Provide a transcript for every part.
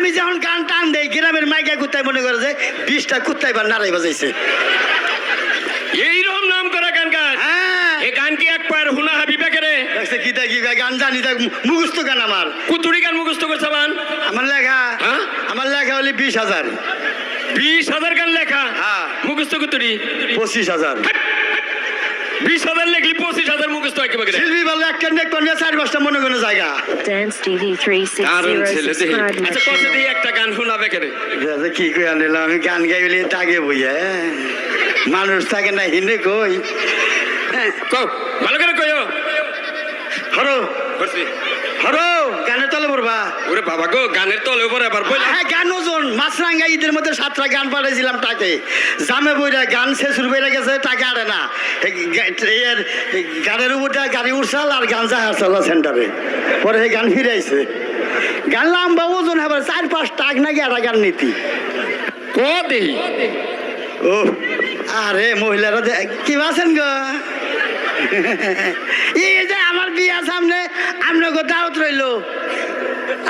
আমি যখন গান টান দেই গ্রামের মাইকা কুত্তায় মনে করে যে 20টা কুত্তায় বা নারাই বাজাইছে। এইরকম নাম করা গান গান। হ্যাঁ এই গান কি এক পায়ের হুনা হাবিবে করে? দেখছে কি তা কি গান জানি তা মুখস্থ গান আমার। কুতুরি গান মুখস্থ করছে বান? আমার লেখা হ্যাঁ? আমার লেখা হলি 20,000। 20,000 গান লেখা? হ্যাঁ। মুখস্থ কুতুরি 25,000। 20,000 লেখলি 25,000 মুখস্থ হয় কি বলে? শিল্পী বলে একটা নেক কোনে 4-5টা মনে কোনো জায়গা। Dance TV কারণ 360 ছেলে দেখি subscribe my আচ্ছা কত দিয়ে channel. একটা গান শোনাবে করে? কি কই আনিলাম আমি গান গাইলে তাগে বইয়া মানুষ থাকে না হিনে কই কও ভালো করে কইও। হরো করছি। হরো গানে তলে পড়বা। ওরে বাবা গো গানের তলে উপরে আবার বইলা। হ্যাঁ গান ওজন মাছরাঙ্গা ঈদের মধ্যে 7টা গান পাঠাইছিলাম তাকে জামে বইরা গান শেষুর বেড়ে গেছে টাকা আড়ে না এর গানের উপরটা গাড়ি উঠছাল আর গান যাহার সেন্টারে পরে এই গান ফিরে আইছে গান লম্বা ওজন আবার 4-5 টাক নাকি একটা গান নীতি কো দেই ও আরে মহিলারা কি আছেন গো এই যে আমার বিয়া সামনে আপনাকে দাওয়াত রইলো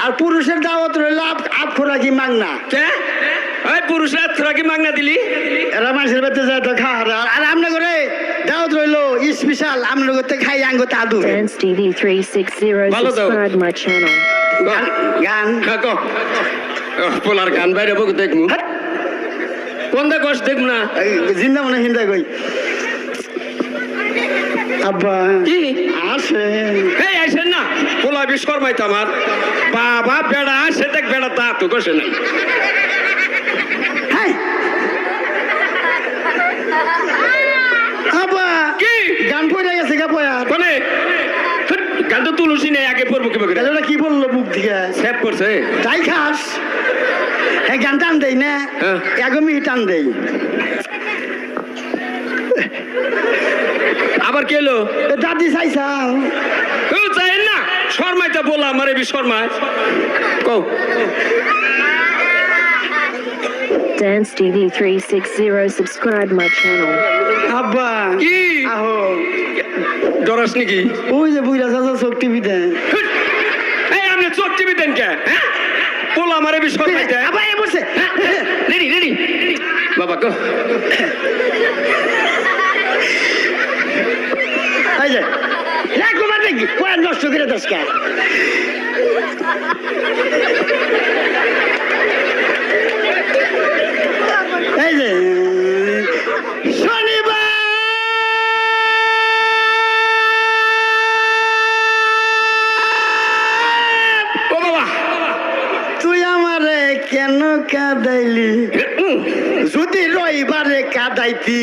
আর পুরুষের দাওয়াত রইলো আপ খোরা কি মাংনা কে ওই পুরুষরা তোরা কি মাগনা দিলি? এরা মানুষের বাড়িতে যায় তো খাওয়া আর আপনার করে দাওয়াত রইলো স্পেশাল আপনার করতে খাই আঙ্গ তাদু Dance TV 360 Follow though. subscribe my channel. গান কাকো পোলার গান বাইরে বক দেখমু। হাট, কোন দা কষ্ট দেখমু না? এই জিন্দা মনে হিন্দা কই আব্বা কি আসে এই আইছেন না পোলা বিশ্বকর্মাই তো আমার বাবা বেড়া আসে দেখ বেড়া তা তো কষে নাই। হাই আব্বা কি গান পড়ে গেছে গা পয়া কোনে গান তো তুলসী নেই আগে পড়বো কি বকে এটা কি বললো মুখ দিকে সেভ করছে। তাই খাস হ্যাঁ গান টান দেই না হ্যাঁ। এগমি টান দেই আবার কে এলো? এ দাদি চাইছাও ও চাইেন না শর্মাইটা বললাম আমারে বি শর্মায় কও Dance TV 360 subscribe my channel. আব্বা কি আহো ডরাস নাকি? ওই যে বুইরা চাচা চোখ টিভি দেন এই আপনি চোখ টিভি দেন কে? হ্যাঁ পোলা আমারে বি শর্মাইতে। আব্বা এ বসে রেডি রেডি বাবা কো এই যে রাখো মানে কি কোয়া নষ্ট করে দশকা এই যে শনিবার ও বাবা তুই আমারে কেন কাঁদাইলি যদি রবিবারে কাঁদাইতি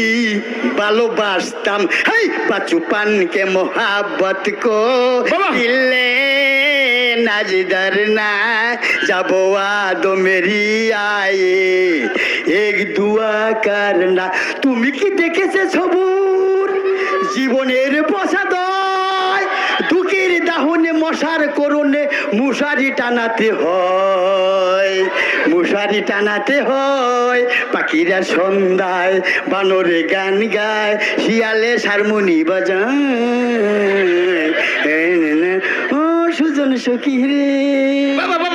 ভালোবাসতাম হেই বাচুপান কে মোহাব্বত কো বাবা! দিলে নাজদার না যাবো আদো মেরি আয়ে এক দুয়া করনা তুমি কি দেখেছে সবুর জীবনের বসাদয় দুঃখের দাহনে মশার করণে মুশারি টানাতে হয় মুশারি টানাতে হয় পাখিরা সন্ধ্যায় বানরে গান গায় শিয়ালে হারমোনি বাজায় ও সুজন সখী রে বাবা